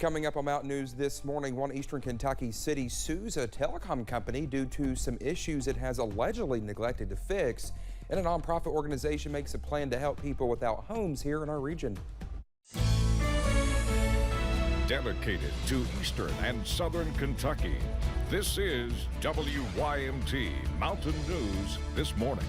Coming up on Mountain News this morning, one Eastern Kentucky city sues a telecom company due to some issues it has allegedly neglected to fix, and a nonprofit organization makes a plan to help people without homes here in our region. Dedicated to Eastern and Southern Kentucky, this is WYMT Mountain News this morning.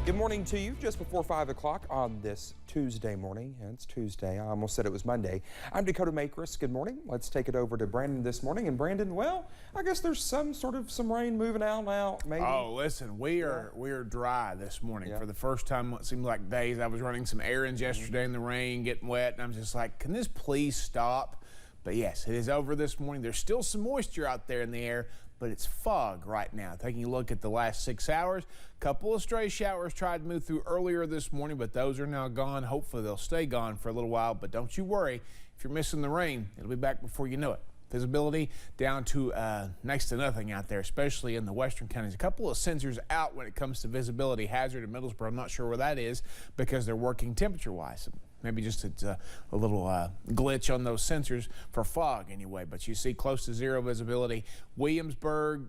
Good morning to you. Just before 5 o'clock on this Tuesday morning. It's Tuesday. I almost said it was Monday. I'm Dakota Makris. Good morning. Let's take it over to Brandon this morning. And Brandon, well, I guess there's some rain moving out now, maybe. Oh, listen, we are dry this morning for the first time. It seemed like days. I was running some errands yesterday in the rain, getting wet, and I'm just like, can this please stop? But yes, it is over this morning. There's still some moisture out there in the air, but it's fog right now. Taking a look at the last 6 hours, a couple of stray showers tried to move through earlier this morning, but those are now gone. Hopefully they'll stay gone for a little while, but don't you worry. If you're missing the rain, it'll be back before you know it. Visibility down to next to nothing out there, especially in the western counties. A couple of sensors out when it comes to visibility. Hazard in Middlesboro, I'm not sure where that is because they're working temperature-wise. Maybe just it's a little glitch on those sensors for fog anyway. But you see close to zero visibility. Williamsburg,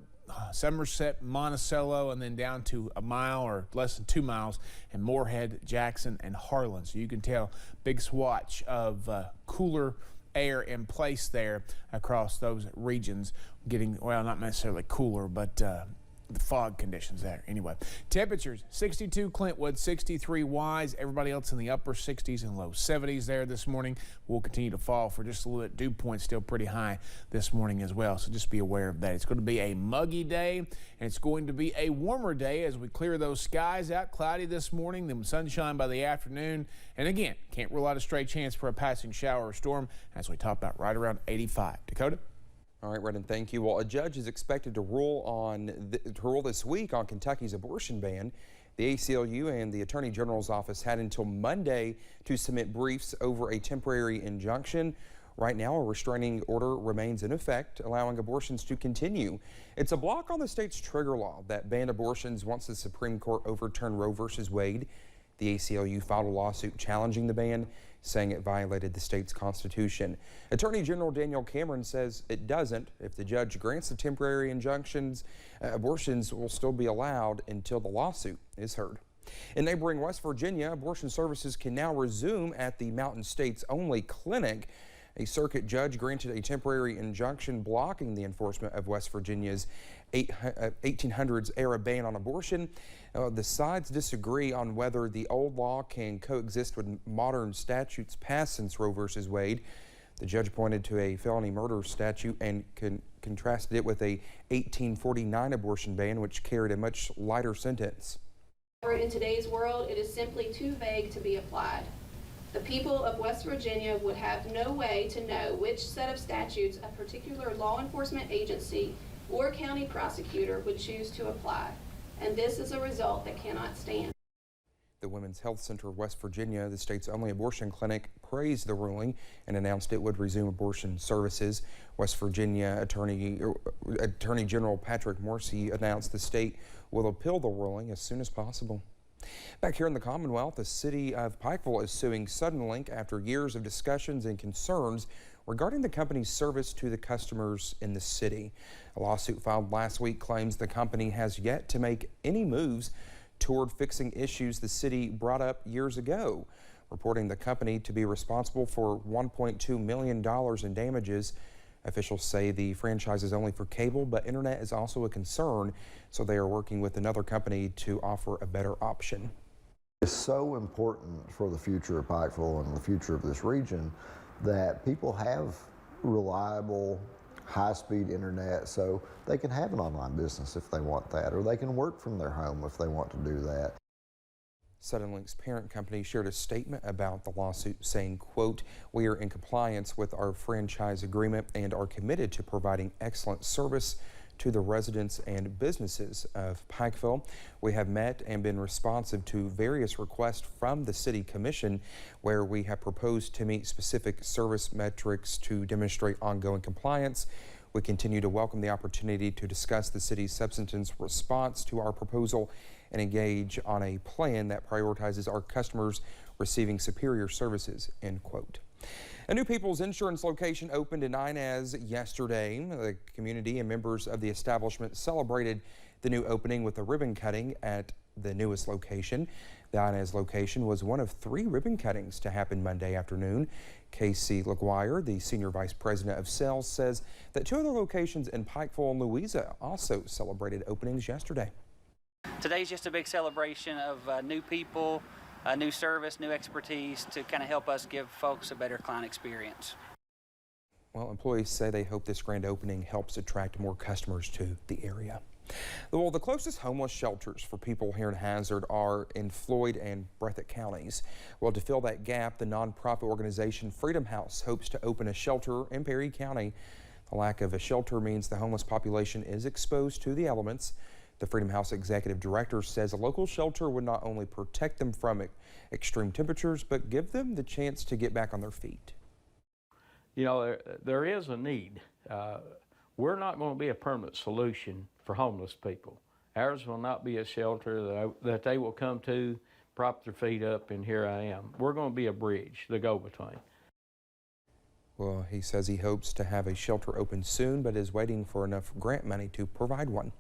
Somerset, Monticello, and then down to a mile or less than 2 miles, and Moorhead, Jackson, and Harlan. So you can tell big swatch of cooler air in place there across those regions. Getting, well, not necessarily cooler, but the fog conditions there. Anyway, temperatures 62 Clintwood, 63 Wise, everybody else in the upper 60s and low 70s there this morning. Will continue to fall for just a little bit. Dew point still pretty high this morning as well, so just be aware of that. It's going to be a muggy day, and it's going to be a warmer day as we clear those skies out. Cloudy this morning, then sunshine by the afternoon, and again, can't rule out a stray chance for a passing shower or storm as we top out right around 85. Dakota? All right, Brendan, thank you. Well, a judge is expected to rule this week on Kentucky's abortion ban. The ACLU and the Attorney General's office had until Monday to submit briefs over a temporary injunction. Right now, a restraining order remains in effect, allowing abortions to continue. It's a block on the state's trigger law that banned abortions once the Supreme Court overturned Roe v. Wade. The ACLU filed a lawsuit challenging the ban, saying it violated the state's constitution. Attorney General Daniel Cameron says it doesn't. If the judge grants the temporary injunctions, abortions will still be allowed until the lawsuit is heard. In neighboring West Virginia, abortion services can now resume at the Mountain States Only Clinic. A circuit judge granted a temporary injunction blocking the enforcement of West Virginia's 1800s era ban on abortion. The sides disagree on whether the old law can coexist with modern statutes passed since Roe v. Wade. The judge pointed to a felony murder statute and contrasted it with a 1849 abortion ban, which carried a much lighter sentence. In today's world, it is simply too vague to be applied. The people of West Virginia would have no way to know which set of statutes a particular law enforcement agency or county prosecutor would choose to apply, and this is a result that cannot stand. The Women's Health Center of West Virginia, the state's only abortion clinic, praised the ruling and announced it would resume abortion services. West Virginia Attorney General Patrick Morsi announced the state will appeal the ruling as soon as possible. Back here in the Commonwealth, the city of Pikeville is suing Suddenlink after years of discussions and concerns regarding the company's service to the customers in the city. A lawsuit filed last week claims the company has yet to make any moves toward fixing issues the city brought up years ago, reporting the company to be responsible for $1.2 million in damages. Officials say the franchise is only for cable, but internet is also a concern, so they are working with another company to offer a better option. It's so important for the future of Pikeville and the future of this region that people have reliable, high-speed internet so they can have an online business if they want that, or they can work from their home if they want to do that. Suddenlink's parent company shared a statement about the lawsuit saying, quote, "We are in compliance with our franchise agreement and are committed to providing excellent service to the residents and businesses of Pikeville. We have met and been responsive to various requests from the City Commission where we have proposed to meet specific service metrics to demonstrate ongoing compliance. We continue to welcome the opportunity to discuss the city's substantive response to our proposal and engage on a plan that prioritizes our customers receiving superior services," end quote. A new People's Insurance location opened in Inez yesterday. The community and members of the establishment celebrated the new opening with a ribbon cutting at the newest location. The Inez location was one of 3 ribbon cuttings to happen Monday afternoon. Casey LaGuire, the Senior Vice President of Sales, says that 2 other locations in Pikeville and Louisa also celebrated openings yesterday. Today's just a big celebration of new people, new service, new expertise to kind of help us give folks a better client experience. Well, employees say they hope this grand opening helps attract more customers to the area. Well, the closest homeless shelters for people here in Hazard are in Floyd and Breathitt counties. Well, to fill that gap, the nonprofit organization Freedom House hopes to open a shelter in Perry County. The lack of a shelter means the homeless population is exposed to the elements. The Freedom House executive director says a local shelter would not only protect them from extreme temperatures, but give them the chance to get back on their feet. You know, there is a need. We're not going to be a permanent solution for homeless people. Ours will not be a shelter that they will come to, prop their feet up, and here I am. We're going to be a bridge, the go-between. Well, he says he hopes to have a shelter open soon, but is waiting for enough grant money to provide one.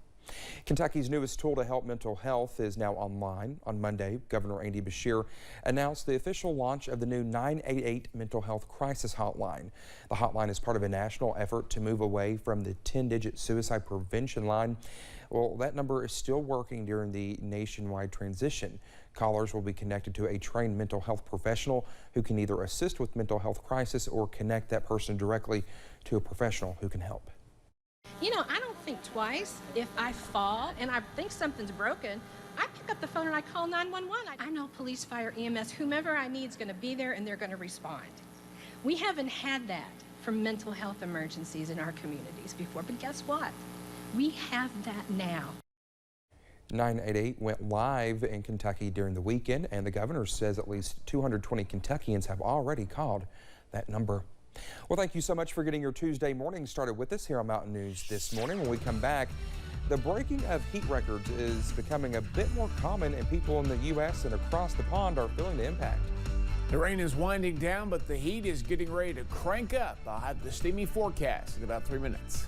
Kentucky's newest tool to help mental health is now online. On Monday, Governor Andy Beshear announced the official launch of the new 988 mental health crisis hotline. The hotline is part of a national effort to move away from the 10-digit suicide prevention line. Well, that number is still working during the nationwide transition. Callers will be connected to a trained mental health professional who can either assist with mental health crisis or connect that person directly to a professional who can help. You know, I don't think twice. If I fall and I think something's broken, I pick up the phone and I call 911. I know police, fire, EMS, whomever I need is going to be there and they're going to respond. We haven't had that for mental health emergencies in our communities before, but guess what? We have that now. 988 went live in Kentucky during the weekend, and the governor says at least 220 Kentuckians have already called that number. Well, thank you so much for getting your Tuesday morning started with us here on Mountain News this morning. When we come back, the breaking of heat records is becoming a bit more common, and people in the U.S. and across the pond are feeling the impact. The rain is winding down, but the heat is getting ready to crank up. I'll have the steamy forecast in about 3 minutes.